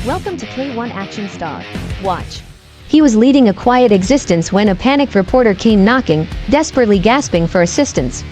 Welcome to Kaywon Action Star. Watch. He was leading a quiet existence when a panicked reporter came knocking, desperately gasping for assistance.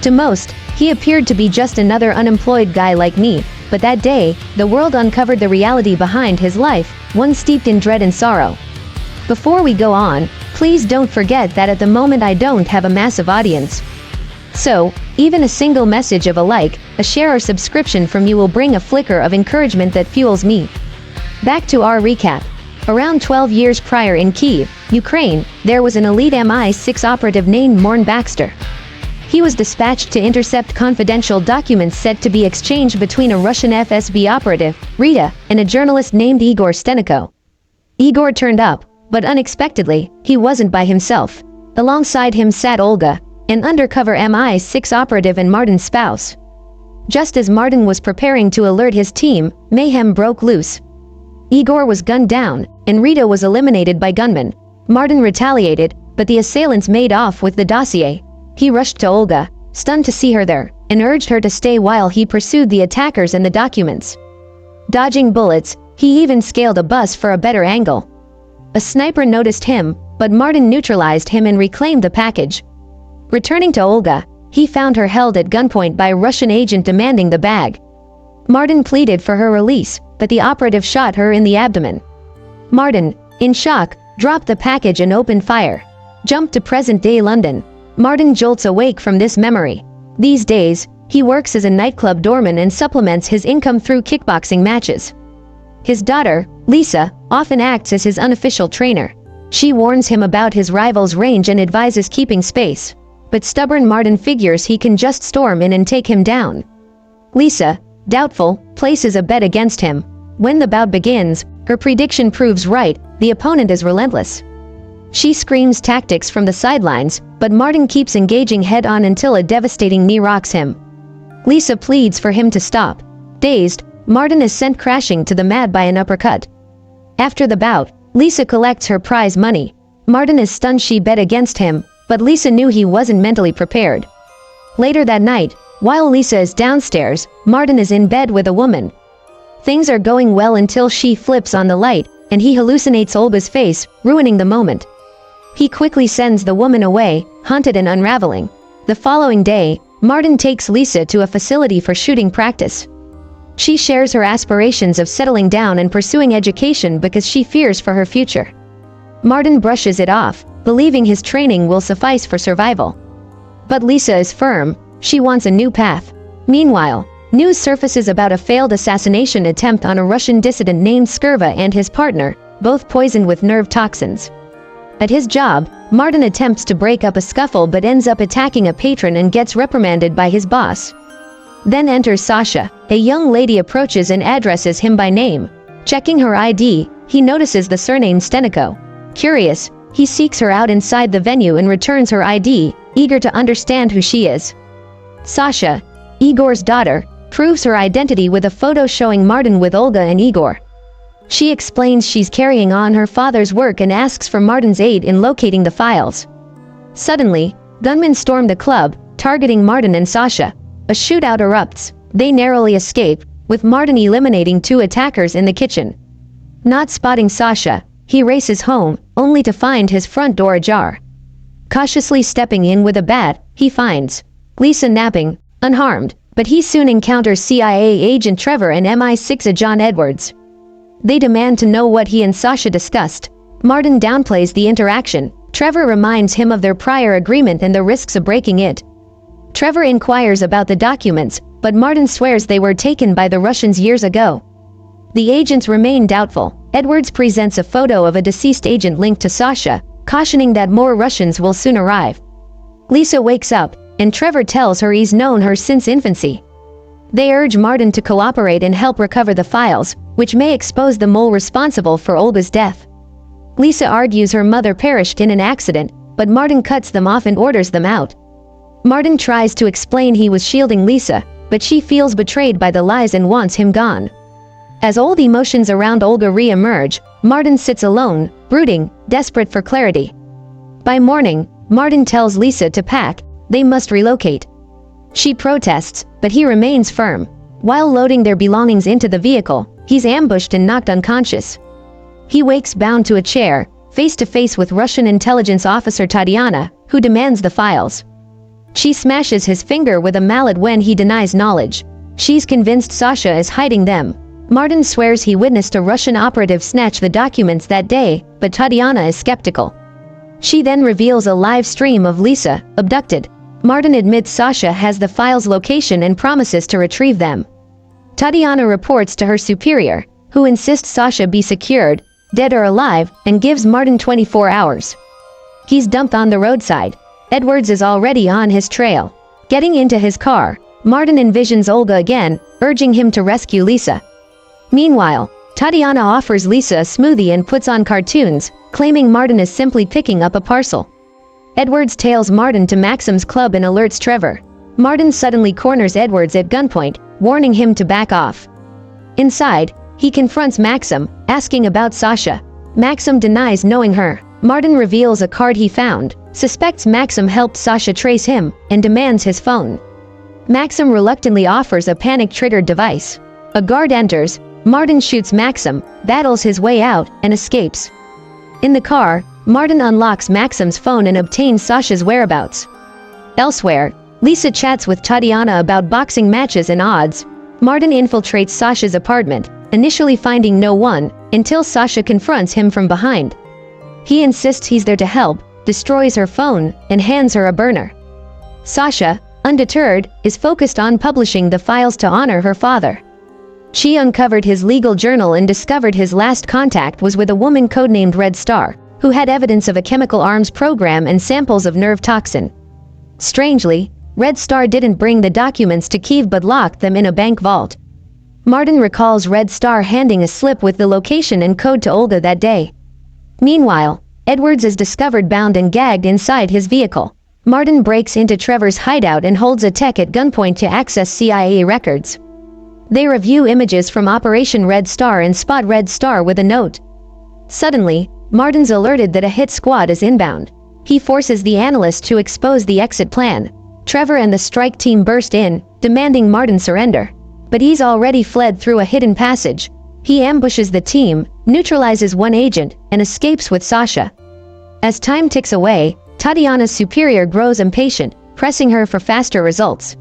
To most, he appeared to be just another unemployed guy like me, but that day, the world uncovered the reality behind his life, one steeped in dread and sorrow. Before we go on, please don't forget that at the moment I don't have a massive audience. So, even a single message of a like, a share or subscription from you will bring a flicker of encouragement that fuels me. Back to our recap. Around 12 years prior in Kyiv, Ukraine, there was an elite MI6 operative named Morn Baxter. He was dispatched to intercept confidential documents said to be exchanged between a Russian FSB operative, Rita, and a journalist named Igor Steniko. Igor turned up, but unexpectedly, he wasn't by himself. Alongside him sat Olga, an undercover MI6 operative and Martin's spouse. Just as Martin was preparing to alert his team, mayhem broke loose. Igor was gunned down, and Rita was eliminated by gunmen. Martin retaliated, but the assailants made off with the dossier. He rushed to Olga, stunned to see her there, and urged her to stay while he pursued the attackers and the documents. Dodging bullets, he even scaled a bus for a better angle. A sniper noticed him, but Martin neutralized him and reclaimed the package. Returning to Olga, he found her held at gunpoint by a Russian agent demanding the bag. Martin pleaded for her release, but the operative shot her in the abdomen. Martin, in shock, dropped the package and opened fire. Jump to present-day London. Martin jolts awake from this memory. These days, he works as a nightclub doorman and supplements his income through kickboxing matches. His daughter, Lisa, often acts as his unofficial trainer. She warns him about his rival's range and advises keeping space. But stubborn Martin figures he can just storm in and take him down. Lisa, doubtful, places a bet against him. When the bout begins, her prediction proves right, the opponent is relentless. She screams tactics from the sidelines, but Martin keeps engaging head-on until a devastating knee rocks him. Lisa pleads for him to stop. Dazed, Martin is sent crashing to the mat by an uppercut. After the bout, Lisa collects her prize money. Martin is stunned she bet against him, but Lisa knew he wasn't mentally prepared. Later that night, while Lisa is downstairs, Martin is in bed with a woman. Things are going well until she flips on the light, and he hallucinates Olga's face, ruining the moment. He quickly sends the woman away, haunted and unraveling. The following day, Martin takes Lisa to a facility for shooting practice. She shares her aspirations of settling down and pursuing education because she fears for her future. Martin brushes it off, believing his training will suffice for survival. But Lisa is firm, she wants a new path. Meanwhile, news surfaces about a failed assassination attempt on a Russian dissident named Skirva and his partner, both poisoned with nerve toxins. At his job, Martin attempts to break up a scuffle but ends up attacking a patron and gets reprimanded by his boss. Then enters Sasha, a young lady approaches and addresses him by name. Checking her ID, he notices the surname Steniko. Curious, he seeks her out inside the venue and returns her ID, eager to understand who she is. Sasha, Igor's daughter, proves her identity with a photo showing Martin with Olga and Igor. She explains she's carrying on her father's work and asks for Martin's aid in locating the files. Suddenly, gunmen storm the club, targeting Martin and Sasha. A shootout erupts. They narrowly escape, with Martin eliminating 2 attackers in the kitchen. Not spotting Sasha, he races home, only to find his front door ajar. Cautiously stepping in with a bat, he finds Lisa napping, unharmed, but he soon encounters CIA agent Trevor and MI6 John Edwards. They demand to know what he and Sasha discussed. Martin downplays the interaction. Trevor reminds him of their prior agreement and the risks of breaking it. Trevor inquires about the documents, but Martin swears they were taken by the Russians years ago. The agents remain doubtful. Edwards presents a photo of a deceased agent linked to Sasha, cautioning that more Russians will soon arrive. Lisa wakes up, and Trevor tells her he's known her since infancy. They urge Martin to cooperate and help recover the files, which may expose the mole responsible for Olga's death. Lisa argues her mother perished in an accident, but Martin cuts them off and orders them out. Martin tries to explain he was shielding Lisa, but she feels betrayed by the lies and wants him gone. As old emotions around Olga re-emerge, Martin sits alone, brooding, desperate for clarity. By morning, Martin tells Lisa to pack, they must relocate. She protests, but he remains firm. While loading their belongings into the vehicle, he's ambushed and knocked unconscious. He wakes bound to a chair, face to face with Russian intelligence officer Tatiana, who demands the files. She smashes his finger with a mallet when he denies knowledge. She's convinced Sasha is hiding them. Martin swears he witnessed a Russian operative snatch the documents that day, but Tatiana is skeptical. She then reveals a live stream of Lisa, abducted. Martin admits Sasha has the files' location and promises to retrieve them. Tatiana reports to her superior, who insists Sasha be secured, dead or alive, and gives Martin 24 hours. He's dumped on the roadside. Edwards is already on his trail. Getting into his car, Martin envisions Olga again, urging him to rescue Lisa. Meanwhile, Tatiana offers Lisa a smoothie and puts on cartoons, claiming Martin is simply picking up a parcel. Edwards tails Martin to Maxim's club and alerts Trevor. Martin suddenly corners Edwards at gunpoint, warning him to back off. Inside, he confronts Maxim, asking about Sasha. Maxim denies knowing her. Martin reveals a card he found, suspects Maxim helped Sasha trace him, and demands his phone. Maxim reluctantly offers a panic-triggered device. A guard enters, Martin shoots Maxim, battles his way out, and escapes. In the car, Martin unlocks Maxim's phone and obtains Sasha's whereabouts. Elsewhere, Lisa chats with Tatiana about boxing matches and odds. Martin infiltrates Sasha's apartment, initially finding no one, until Sasha confronts him from behind. He insists he's there to help, destroys her phone, and hands her a burner. Sasha, undeterred, is focused on publishing the files to honor her father. She uncovered his legal journal and discovered his last contact was with a woman codenamed Red Star, who had evidence of a chemical arms program and samples of nerve toxin. Strangely, Red Star didn't bring the documents to Kiev but locked them in a bank vault. Martin recalls Red Star handing a slip with the location and code to Olga that day. Meanwhile, Edwards is discovered bound and gagged inside his vehicle. Martin breaks into Trevor's hideout and holds a tech at gunpoint to access CIA records. They review images from Operation Red Star and spot Red Star with a note. Suddenly, Martin's alerted that a hit squad is inbound. He forces the analyst to expose the exit plan. Trevor and the strike team burst in, demanding Martin surrender. But he's already fled through a hidden passage. He ambushes the team, neutralizes one agent, and escapes with Sasha. As time ticks away, Tatiana's superior grows impatient, pressing her for faster results.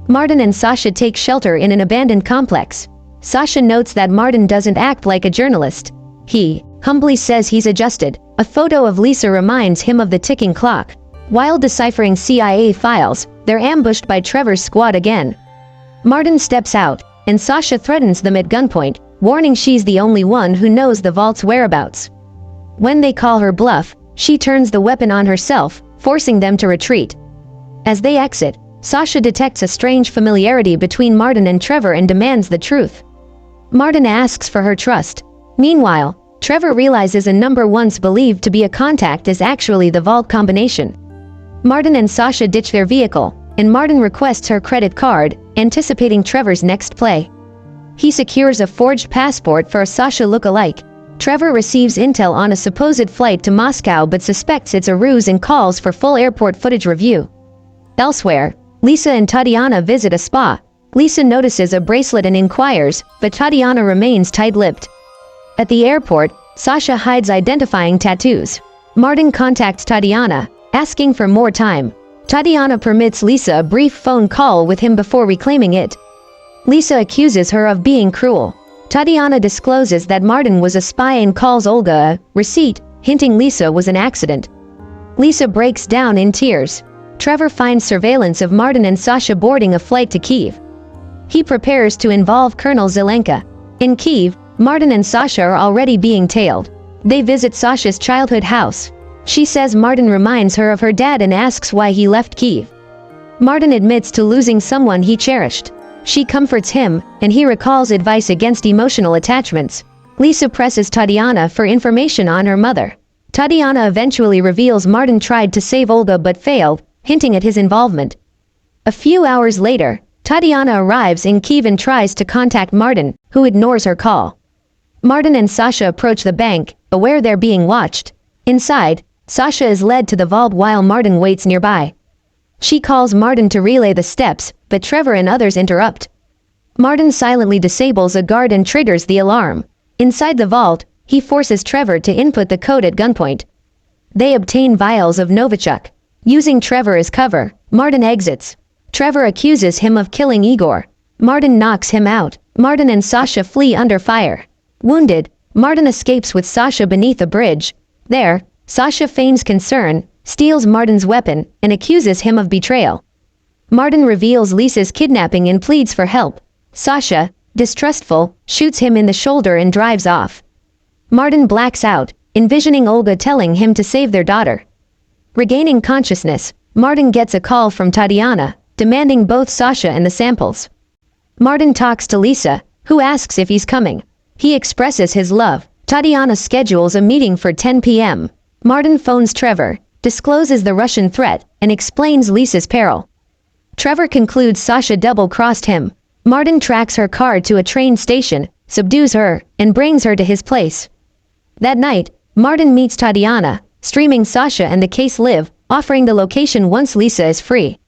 Martin and Sasha take shelter in an abandoned complex. Sasha notes that Martin doesn't act like a journalist. He humbly says he's adjusted. A photo of Lisa reminds him of the ticking clock. While deciphering CIA files, they're ambushed by Trevor's squad again. Martin steps out, and Sasha threatens them at gunpoint, warning she's the only one who knows the vault's whereabouts. When they call her bluff, she turns the weapon on herself, forcing them to retreat. As they exit, Sasha detects a strange familiarity between Martin and Trevor and demands the truth. Martin asks for her trust. Meanwhile, Trevor realizes a number once believed to be a contact is actually the vault combination. Martin and Sasha ditch their vehicle, and Martin requests her credit card, anticipating Trevor's next play. He secures a forged passport for a Sasha look-alike. Trevor receives intel on a supposed flight to Moscow but suspects it's a ruse and calls for full airport footage review. Elsewhere, Lisa and Tatiana visit a spa. Lisa notices a bracelet and inquires, but Tatiana remains tight-lipped. At the airport, Sasha hides identifying tattoos. Martin contacts Tatiana, asking for more time. Tatiana permits Lisa a brief phone call with him before reclaiming it. Lisa accuses her of being cruel. Tatiana discloses that Martin was a spy and calls Olga a receipt, hinting Lisa was an accident. Lisa breaks down in tears. Trevor finds surveillance of Martin and Sasha boarding a flight to Kiev. He prepares to involve Colonel Zelenka. In Kiev, Martin and Sasha are already being tailed. They visit Sasha's childhood house. She says Martin reminds her of her dad and asks why he left Kiev. Martin admits to losing someone he cherished. She comforts him, and he recalls advice against emotional attachments. Lisa presses Tatiana for information on her mother. Tatiana eventually reveals Martin tried to save Olga but failed, hinting at his involvement. A few hours later, Tatiana arrives in Kiev and tries to contact Martin, who ignores her call. Martin and Sasha approach the bank, aware they're being watched. Inside, Sasha is led to the vault while Martin waits nearby. She calls Martin to relay the steps, but Trevor and others interrupt. Martin silently disables a guard and triggers the alarm. Inside the vault, he forces Trevor to input the code at gunpoint. They obtain vials of Novichok. Using Trevor as cover, Martin exits. Trevor accuses him of killing Igor. Martin knocks him out. Martin and Sasha flee under fire. Wounded, Martin escapes with Sasha beneath a bridge. There, Sasha feigns concern, steals Martin's weapon, and accuses him of betrayal. Martin reveals Lisa's kidnapping and pleads for help. Sasha, distrustful, shoots him in the shoulder and drives off. Martin blacks out, envisioning Olga telling him to save their daughter. Regaining consciousness, Martin gets a call from Tatiana, demanding both Sasha and the samples. Martin talks to Lisa, who asks if he's coming. He expresses his love. Tatiana schedules a meeting for 10 p.m. Martin phones Trevor, discloses the Russian threat, and explains Lisa's peril. Trevor concludes Sasha double-crossed him. Martin tracks her car to a train station, subdues her, and brings her to his place. That night, Martin meets Tatiana, streaming Sasha and the case live, offering the location once Lisa is free.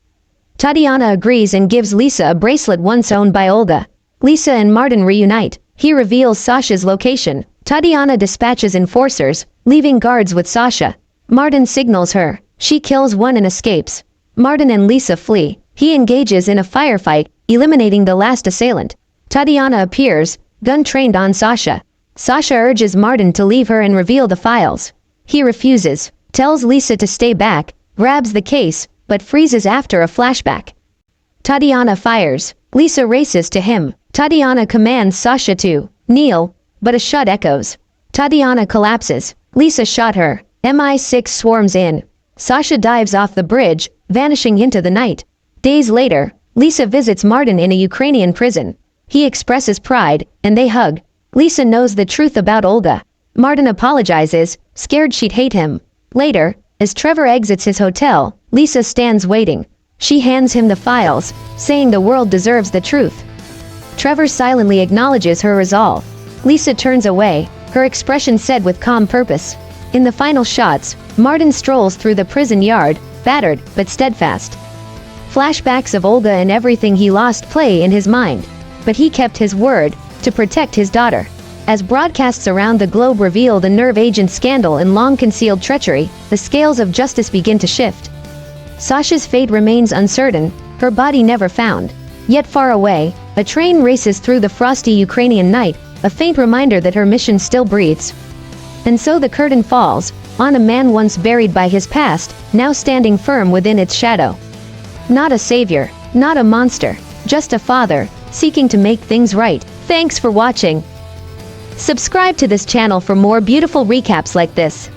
Tatiana agrees and gives Lisa a bracelet once owned by Olga. Lisa and Martin reunite. He reveals Sasha's location. Tatiana dispatches enforcers, leaving guards with Sasha. Martin signals her. She kills one and escapes. Martin and Lisa flee. He engages in a firefight, eliminating the last assailant. Tatiana appears, gun trained on Sasha. Sasha urges Martin to leave her and reveal the files. He refuses, tells Lisa to stay back, grabs the case, but freezes after a flashback. Tatiana fires. Lisa races to him. Tatiana commands Sasha to kneel, but a shot echoes. Tatiana collapses. Lisa shot her. MI6 swarms in. Sasha dives off the bridge, vanishing into the night. Days later, Lisa visits Martin in a Ukrainian prison. He expresses pride, and they hug. Lisa knows the truth about Olga. Martin apologizes, scared she'd hate him. Later, as Trevor exits his hotel, Lisa stands waiting. She hands him the files, saying the world deserves the truth. Trevor silently acknowledges her resolve. Lisa turns away, her expression said with calm purpose. In the final shots, Martin strolls through the prison yard, battered but steadfast. Flashbacks of Olga and everything he lost play in his mind. But he kept his word, to protect his daughter. As broadcasts around the globe reveal the nerve agent scandal and long-concealed treachery, the scales of justice begin to shift. Sasha's fate remains uncertain, her body never found. Yet far away, a train races through the frosty Ukrainian night, a faint reminder that her mission still breathes. And so the curtain falls, on a man once buried by his past, now standing firm within its shadow. Not a savior, not a monster, just a father, seeking to make things right. Thanks for watching. Subscribe to this channel for more beautiful recaps like this.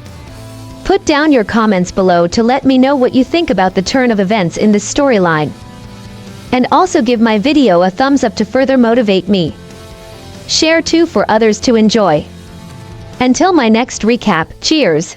Put down your comments below to let me know what you think about the turn of events in this storyline. And also give my video a thumbs up to further motivate me. Share too for others to enjoy. Until my next recap, cheers!